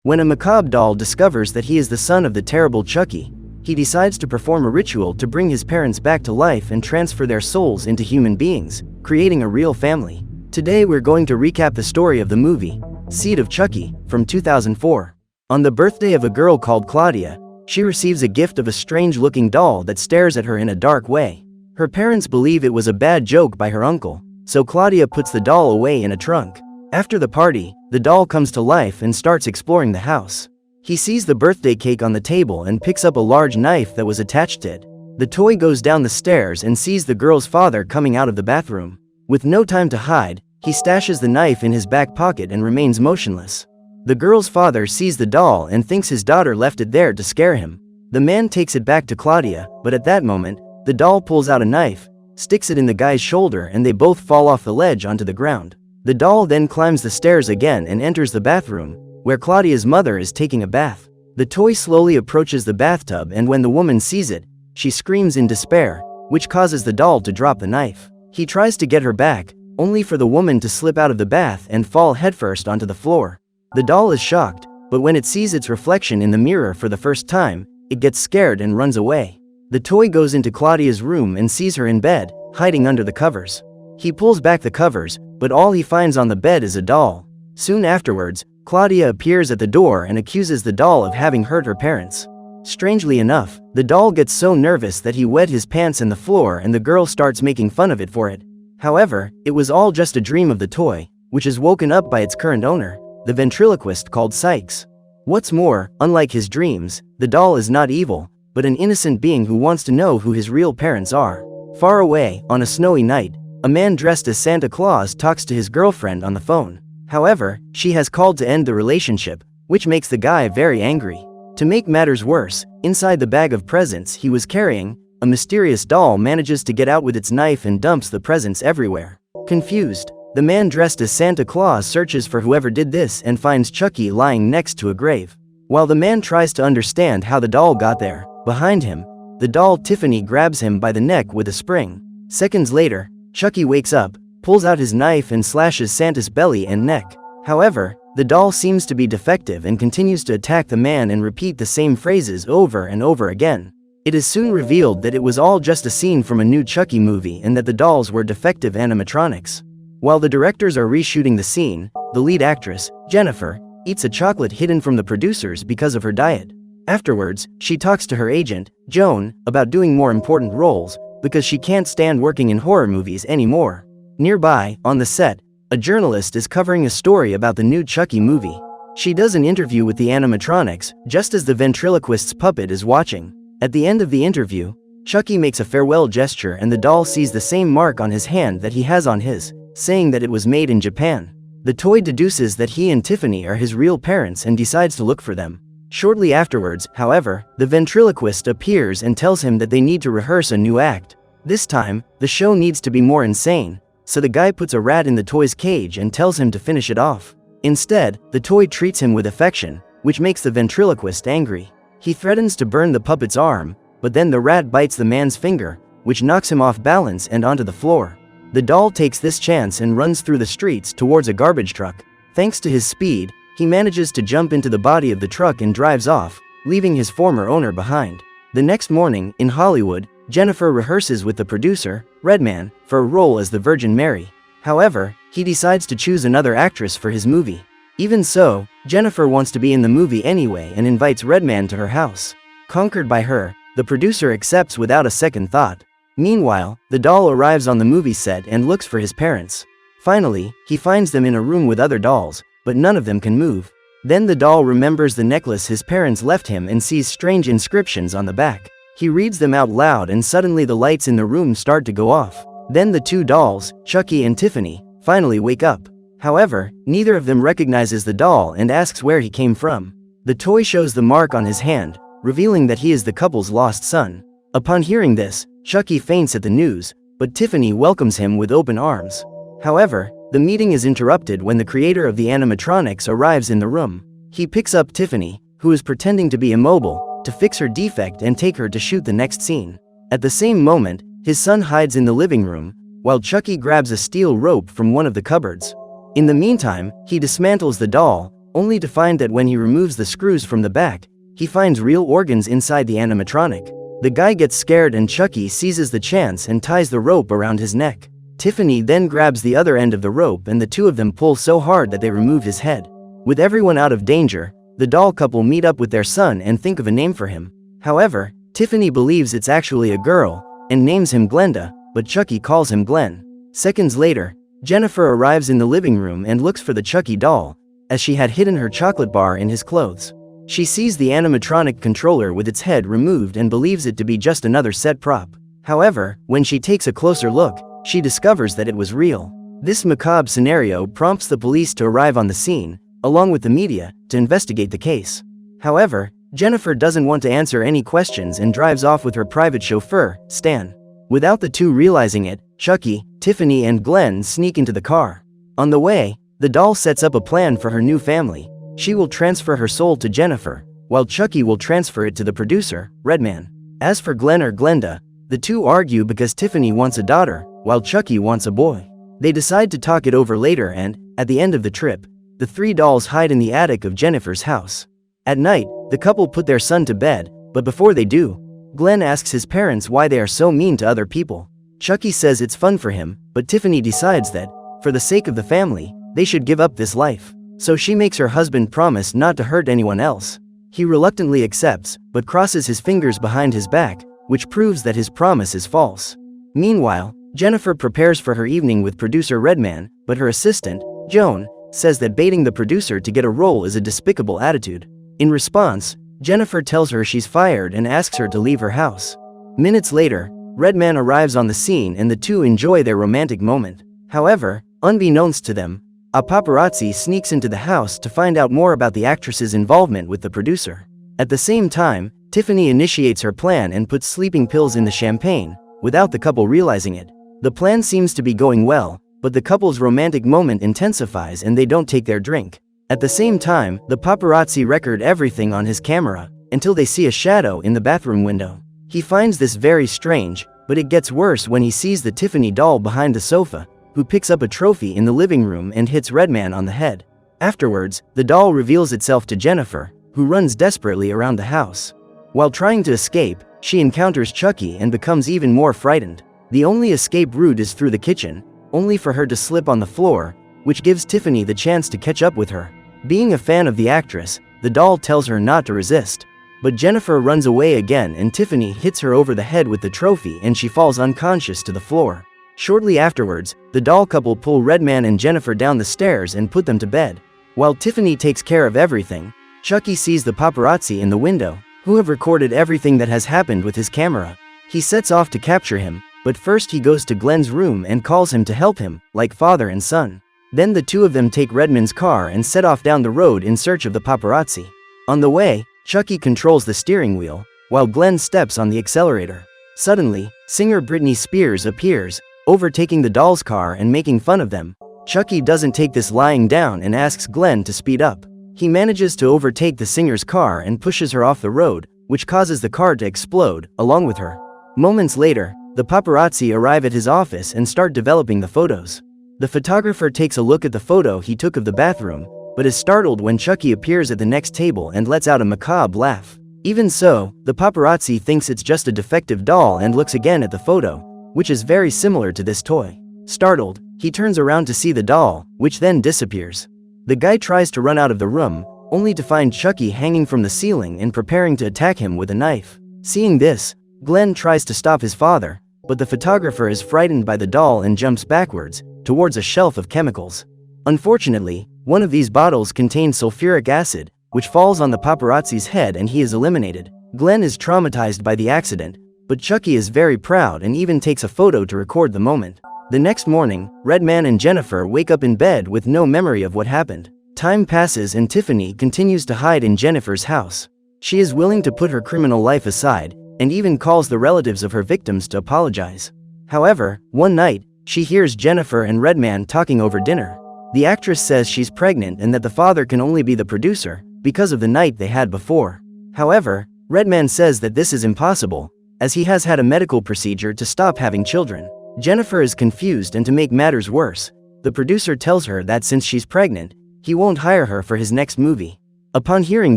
When a macabre doll discovers that he is the son of the terrible Chucky, he decides to perform a ritual to bring his parents back to life and transfer their souls into human beings, creating a real family. Today we're going to recap the story of the movie, Seed of Chucky, from 2004. On the birthday of a girl called Claudia, she receives a gift of a strange-looking doll that stares at her in a dark way. Her parents believe it was a bad joke by her uncle, so Claudia puts the doll away in a trunk. After the party, the doll comes to life and starts exploring the house. He sees the birthday cake on the table and picks up a large knife that was attached to it. The toy goes down the stairs and sees the girl's father coming out of the bathroom. With no time to hide, he stashes the knife in his back pocket and remains motionless. The girl's father sees the doll and thinks his daughter left it there to scare him. The man takes it back to Claudia, but at that moment, the doll pulls out a knife, sticks it in the guy's shoulder, and they both fall off the ledge onto the ground. The doll then climbs the stairs again and enters the bathroom, where Claudia's mother is taking a bath. The toy slowly approaches the bathtub, and when the woman sees it, she screams in despair, which causes the doll to drop the knife. He tries to get her back, only for the woman to slip out of the bath and fall headfirst onto the floor. The doll is shocked, but when it sees its reflection in the mirror for the first time, it gets scared and runs away. The toy goes into Claudia's room and sees her in bed, hiding under the covers. He pulls back the covers, but all he finds on the bed is a doll. Soon afterwards, Claudia appears at the door and accuses the doll of having hurt her parents. Strangely enough, the doll gets so nervous that he wet his pants in the floor, and the girl starts making fun of it for it. However, it was all just a dream of the toy, which is woken up by its current owner, the ventriloquist called Sykes. What's more, unlike his dreams, the doll is not evil, but an innocent being who wants to know who his real parents are. Far away, on a snowy night, a man dressed as Santa Claus talks to his girlfriend on the phone. However, she has called to end the relationship, which makes the guy very angry. To make matters worse, inside the bag of presents he was carrying, a mysterious doll manages to get out with its knife and dumps the presents everywhere. Confused, the man dressed as Santa Claus searches for whoever did this and finds Chucky lying next to a grave. While the man tries to understand how the doll got there, behind him, the doll Tiffany grabs him by the neck with a spring. Seconds later, Chucky wakes up, pulls out his knife and slashes Santa's belly and neck. However, the doll seems to be defective and continues to attack the man and repeat the same phrases over and over again. It is soon revealed that it was all just a scene from a new Chucky movie and that the dolls were defective animatronics. While the directors are reshooting the scene, the lead actress, Jennifer, eats a chocolate hidden from the producers because of her diet. Afterwards, she talks to her agent, Joan, about doing more important roles, because she can't stand working in horror movies anymore. Nearby, on the set, a journalist is covering a story about the new Chucky movie. She does an interview with the animatronics, just as the ventriloquist's puppet is watching. At the end of the interview, Chucky makes a farewell gesture and the doll sees the same mark on his hand that he has on his, saying that it was made in Japan. The toy deduces that he and Tiffany are his real parents and decides to look for them. Shortly afterwards, however, the ventriloquist appears and tells him that they need to rehearse a new act. This time, the show needs to be more insane, so the guy puts a rat in the toy's cage and tells him to finish it off. Instead, the toy treats him with affection, which makes the ventriloquist angry. He threatens to burn the puppet's arm, but then the rat bites the man's finger, which knocks him off balance and onto the floor. The doll takes this chance and runs through the streets towards a garbage truck. Thanks to his speed, he manages to jump into the body of the truck and drives off, leaving his former owner behind. The next morning, in Hollywood, Jennifer rehearses with the producer, Redman, for a role as the Virgin Mary. However, he decides to choose another actress for his movie. Even so, Jennifer wants to be in the movie anyway and invites Redman to her house. Conquered by her, the producer accepts without a second thought. Meanwhile, the doll arrives on the movie set and looks for his parents. Finally, he finds them in a room with other dolls, but none of them can move. Then the doll remembers the necklace his parents left him and sees strange inscriptions on the back. He reads them out loud and suddenly the lights in the room start to go off. Then the two dolls, Chucky and Tiffany, finally wake up. However, neither of them recognizes the doll and asks where he came from. The toy shows the mark on his hand, revealing that he is the couple's lost son. Upon hearing this, Chucky faints at the news, but Tiffany welcomes him with open arms. However, the meeting is interrupted when the creator of the animatronics arrives in the room. He picks up Tiffany, who is pretending to be immobile, to fix her defect and take her to shoot the next scene. At the same moment, his son hides in the living room, while Chucky grabs a steel rope from one of the cupboards. In the meantime, he dismantles the doll, only to find that when he removes the screws from the back, he finds real organs inside the animatronic. The guy gets scared and Chucky seizes the chance and ties the rope around his neck. Tiffany then grabs the other end of the rope and the two of them pull so hard that they remove his head. With everyone out of danger, the doll couple meet up with their son and think of a name for him. However, Tiffany believes it's actually a girl and names him Glenda, but Chucky calls him Glenn. Seconds later, Jennifer arrives in the living room and looks for the Chucky doll, as she had hidden her chocolate bar in his clothes. She sees the animatronic controller with its head removed and believes it to be just another set prop. However, when she takes a closer look, she discovers that it was real. This macabre scenario prompts the police to arrive on the scene, along with the media, to investigate the case. However, Jennifer doesn't want to answer any questions and drives off with her private chauffeur, Stan. Without the two realizing it, Chucky, Tiffany and Glenn sneak into the car. On the way, the doll sets up a plan for her new family. She will transfer her soul to Jennifer, while Chucky will transfer it to the producer, Redman. As for Glenn or Glenda, the two argue because Tiffany wants a daughter, while Chucky wants a boy. They decide to talk it over later and, at the end of the trip, the three dolls hide in the attic of Jennifer's house. At night, the couple put their son to bed, but before they do, Glenn asks his parents why they are so mean to other people. Chucky says it's fun for him, but Tiffany decides that, for the sake of the family, they should give up this life. So she makes her husband promise not to hurt anyone else. He reluctantly accepts, but crosses his fingers behind his back, which proves that his promise is false. Meanwhile, Jennifer prepares for her evening with producer Redman, but her assistant, Joan, says that baiting the producer to get a role is a despicable attitude. In response, Jennifer tells her she's fired and asks her to leave her house. Minutes later, Redman arrives on the scene and the two enjoy their romantic moment. However, unbeknownst to them, a paparazzi sneaks into the house to find out more about the actress's involvement with the producer. At the same time, Tiffany initiates her plan and puts sleeping pills in the champagne, without the couple realizing it. The plan seems to be going well, but the couple's romantic moment intensifies and they don't take their drink. At the same time, the paparazzi record everything on his camera, until they see a shadow in the bathroom window. He finds this very strange, but it gets worse when he sees the Tiffany doll behind the sofa, who picks up a trophy in the living room and hits Redman on the head. Afterwards, the doll reveals itself to Jennifer, who runs desperately around the house. While trying to escape, she encounters Chucky and becomes even more frightened. The only escape route is through the kitchen, only for her to slip on the floor, which gives Tiffany the chance to catch up with her. Being a fan of the actress, the doll tells her not to resist. But Jennifer runs away again and Tiffany hits her over the head with the trophy and she falls unconscious to the floor. Shortly afterwards, the doll couple pull Redman and Jennifer down the stairs and put them to bed. While Tiffany takes care of everything, Chucky sees the paparazzi in the window, who have recorded everything that has happened with his camera. He sets off to capture him, but first he goes to Glenn's room and calls him to help him, like father and son. Then the two of them take Redman's car and set off down the road in search of the paparazzi. On the way, Chucky controls the steering wheel, while Glenn steps on the accelerator. Suddenly, singer Britney Spears appears, overtaking the doll's car and making fun of them. Chucky doesn't take this lying down and asks Glenn to speed up. He manages to overtake the singer's car and pushes her off the road, which causes the car to explode, along with her. Moments later, the paparazzi arrive at his office and start developing the photos. The photographer takes a look at the photo he took of the bathroom, but is startled when Chucky appears at the next table and lets out a macabre laugh. Even so, the paparazzi thinks it's just a defective doll and looks again at the photo, which is very similar to this toy. Startled, he turns around to see the doll, which then disappears. The guy tries to run out of the room, only to find Chucky hanging from the ceiling and preparing to attack him with a knife. Seeing this, Glenn tries to stop his father, but the photographer is frightened by the doll and jumps backwards, towards a shelf of chemicals. Unfortunately, one of these bottles contains sulfuric acid, which falls on the paparazzi's head and he is eliminated. Glenn is traumatized by the accident, but Chucky is very proud and even takes a photo to record the moment. The next morning, Redman and Jennifer wake up in bed with no memory of what happened. Time passes and Tiffany continues to hide in Jennifer's house. She is willing to put her criminal life aside, and even calls the relatives of her victims to apologize. However, one night, she hears Jennifer and Redman talking over dinner. The actress says she's pregnant and that the father can only be the producer, because of the night they had before. However, Redman says that this is impossible, as he has had a medical procedure to stop having children. Jennifer is confused and to make matters worse, the producer tells her that since she's pregnant, he won't hire her for his next movie. Upon hearing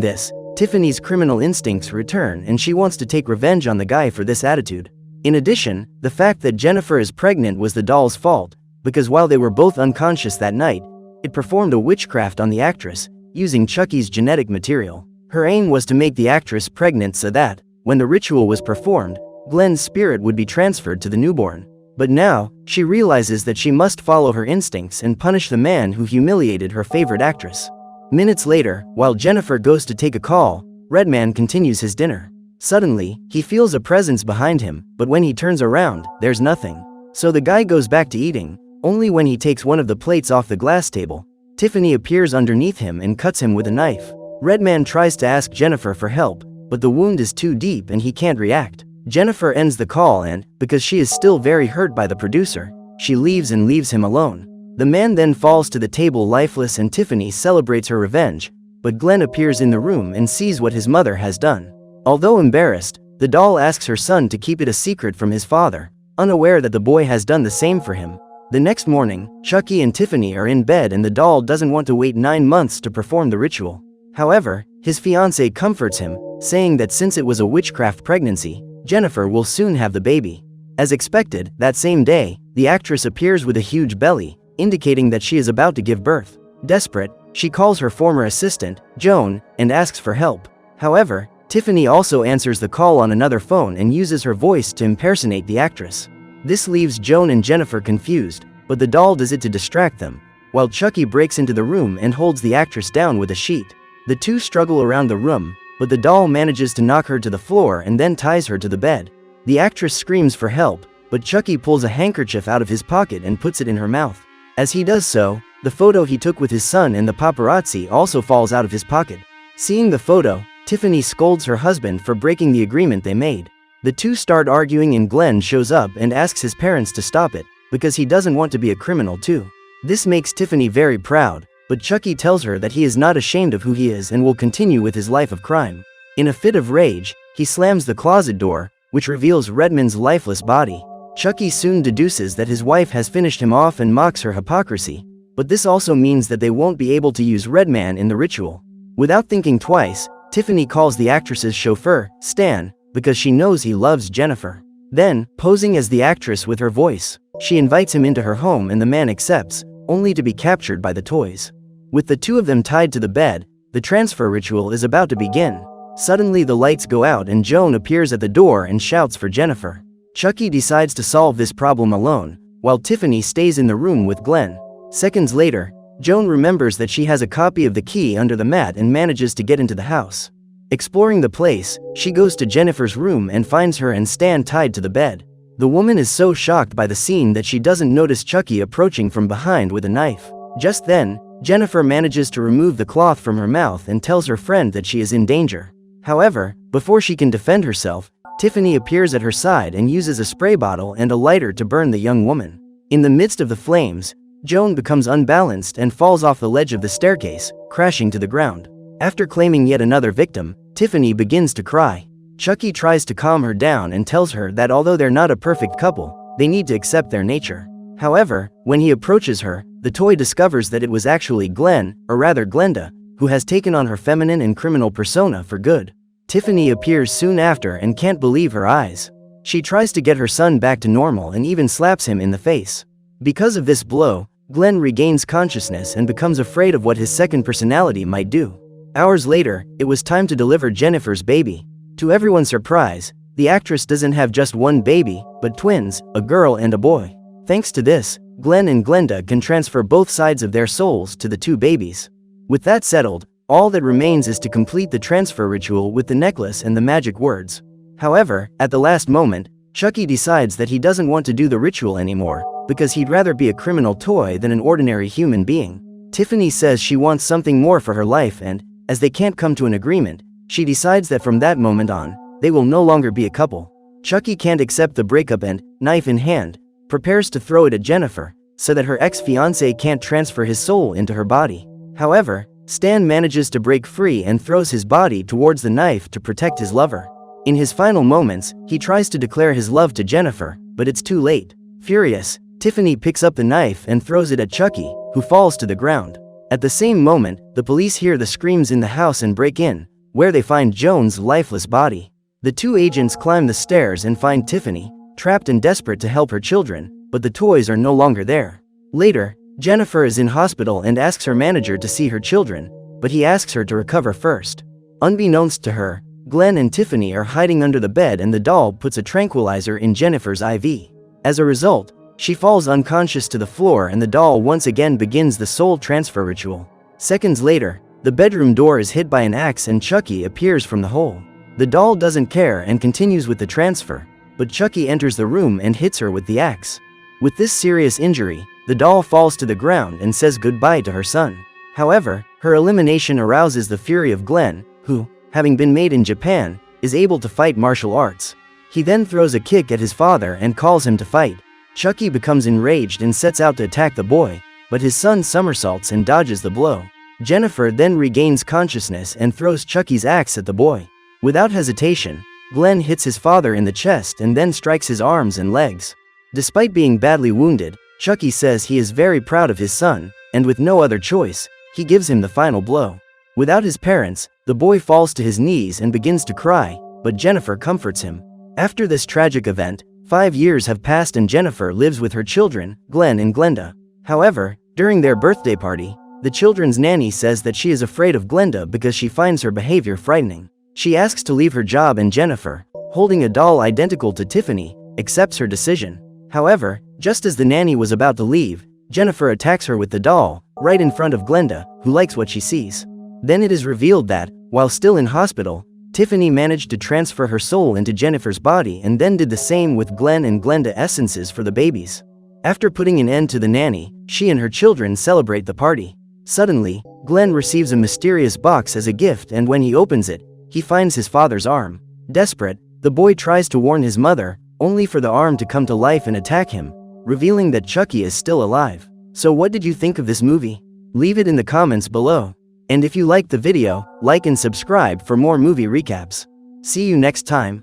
this, Tiffany's criminal instincts return and she wants to take revenge on the guy for this attitude. In addition, the fact that Jennifer is pregnant was the doll's fault, because while they were both unconscious that night, it performed a witchcraft on the actress, using Chucky's genetic material. Her aim was to make the actress pregnant so that, when the ritual was performed, Glenn's spirit would be transferred to the newborn. But now, she realizes that she must follow her instincts and punish the man who humiliated her favorite actress. Minutes later, while Jennifer goes to take a call, Redman continues his dinner. Suddenly, he feels a presence behind him, but when he turns around, there's nothing. So the guy goes back to eating. Only when he takes one of the plates off the glass table, Tiffany appears underneath him and cuts him with a knife. Redman tries to ask Jennifer for help, but the wound is too deep and he can't react. Jennifer ends the call and, because she is still very hurt by the producer, she leaves and leaves him alone. The man then falls to the table lifeless and Tiffany celebrates her revenge, but Glenn appears in the room and sees what his mother has done. Although embarrassed, the doll asks her son to keep it a secret from his father, unaware that the boy has done the same for him. The next morning, Chucky and Tiffany are in bed and the doll doesn't want to wait 9 months to perform the ritual. However, his fiancée comforts him, saying that since it was a witchcraft pregnancy, Jennifer will soon have the baby. As expected, that same day, the actress appears with a huge belly, indicating that she is about to give birth. Desperate, she calls her former assistant, Joan, and asks for help. However, Tiffany also answers the call on another phone and uses her voice to impersonate the actress. This leaves Joan and Jennifer confused, but the doll does it to distract them, while Chucky breaks into the room and holds the actress down with a sheet. The two struggle around the room, but the doll manages to knock her to the floor and then ties her to the bed. The actress screams for help, but Chucky pulls a handkerchief out of his pocket and puts it in her mouth. As he does so, the photo he took with his son and the paparazzi also falls out of his pocket. Seeing the photo, Tiffany scolds her husband for breaking the agreement they made. The two start arguing and Glenn shows up and asks his parents to stop it, because he doesn't want to be a criminal too. This makes Tiffany very proud, but Chucky tells her that he is not ashamed of who he is and will continue with his life of crime. In a fit of rage, he slams the closet door, which reveals Redman's lifeless body. Chucky soon deduces that his wife has finished him off and mocks her hypocrisy, but this also means that they won't be able to use Redman in the ritual. Without thinking twice, Tiffany calls the actress's chauffeur, Stan, because she knows he loves Jennifer. Then, posing as the actress with her voice, she invites him into her home and the man accepts, only to be captured by the toys. With the two of them tied to the bed, the transfer ritual is about to begin. Suddenly the lights go out and Joan appears at the door and shouts for Jennifer. Chucky decides to solve this problem alone, while Tiffany stays in the room with Glenn. Seconds later, Joan remembers that she has a copy of the key under the mat and manages to get into the house. Exploring the place, she goes to Jennifer's room and finds her and Stan tied to the bed. The woman is so shocked by the scene that she doesn't notice Chucky approaching from behind with a knife. Just then, Jennifer manages to remove the cloth from her mouth and tells her friend that she is in danger. However, before she can defend herself, Tiffany appears at her side and uses a spray bottle and a lighter to burn the young woman. In the midst of the flames, Joan becomes unbalanced and falls off the ledge of the staircase, crashing to the ground. After claiming yet another victim, Tiffany begins to cry. Chucky tries to calm her down and tells her that although they're not a perfect couple, they need to accept their nature. However, when he approaches her, the toy discovers that it was actually Glenn, or rather Glenda, who has taken on her feminine and criminal persona for good. Tiffany appears soon after and can't believe her eyes. She tries to get her son back to normal and even slaps him in the face. Because of this blow, Glenn regains consciousness and becomes afraid of what his second personality might do. Hours later, it was time to deliver Jennifer's baby. To everyone's surprise, the actress doesn't have just one baby, but twins, a girl and a boy. Thanks to this, Glenn and Glenda can transfer both sides of their souls to the two babies. With that settled, all that remains is to complete the transfer ritual with the necklace and the magic words. However, at the last moment, Chucky decides that he doesn't want to do the ritual anymore, because he'd rather be a criminal toy than an ordinary human being. Tiffany says she wants something more for her life and, as they can't come to an agreement, she decides that from that moment on, they will no longer be a couple. Chucky can't accept the breakup and, knife in hand, prepares to throw it at Jennifer, so that her ex-fiancé can't transfer his soul into her body. However, Stan manages to break free and throws his body towards the knife to protect his lover. In his final moments, he tries to declare his love to Jennifer, but it's too late. Furious, Tiffany picks up the knife and throws it at Chucky, who falls to the ground. At the same moment, the police hear the screams in the house and break in, where they find Joan's lifeless body. The two agents climb the stairs and find Tiffany, trapped and desperate to help her children, but the toys are no longer there. Later, Jennifer is in hospital and asks her manager to see her children, but he asks her to recover first. Unbeknownst to her, Glenn and Tiffany are hiding under the bed and the doll puts a tranquilizer in Jennifer's IV. As a result, she falls unconscious to the floor and the doll once again begins the soul transfer ritual. Seconds later, the bedroom door is hit by an axe and Chucky appears from the hole. The doll doesn't care and continues with the transfer, but Chucky enters the room and hits her with the axe. With this serious injury, the doll falls to the ground and says goodbye to her son. However, her elimination arouses the fury of Glenn, who, having been made in Japan, is able to fight martial arts. He then throws a kick at his father and calls him to fight. Chucky becomes enraged and sets out to attack the boy, but his son somersaults and dodges the blow. Jennifer then regains consciousness and throws Chucky's axe at the boy. Without hesitation, Glenn hits his father in the chest and then strikes his arms and legs. Despite being badly wounded, Chucky says he is very proud of his son, and with no other choice, he gives him the final blow. Without his parents, the boy falls to his knees and begins to cry, but Jennifer comforts him. After this tragic event, 5 years have passed and Jennifer lives with her children, Glenn and Glenda. However, during their birthday party, the children's nanny says that she is afraid of Glenda because she finds her behavior frightening. She asks to leave her job and Jennifer, holding a doll identical to Tiffany, accepts her decision. However, just as the nanny was about to leave, Jennifer attacks her with the doll, right in front of Glenda, who likes what she sees. Then it is revealed that, while still in hospital, Tiffany managed to transfer her soul into Jennifer's body and then did the same with Glenn and Glenda essences for the babies. After putting an end to the nanny, she and her children celebrate the party. Suddenly, Glenn receives a mysterious box as a gift and when he opens it, he finds his father's arm. Desperate, the boy tries to warn his mother, only for the arm to come to life and attack him, revealing that Chucky is still alive. So what did you think of this movie? Leave it in the comments below. And if you liked the video, like and subscribe for more movie recaps. See you next time.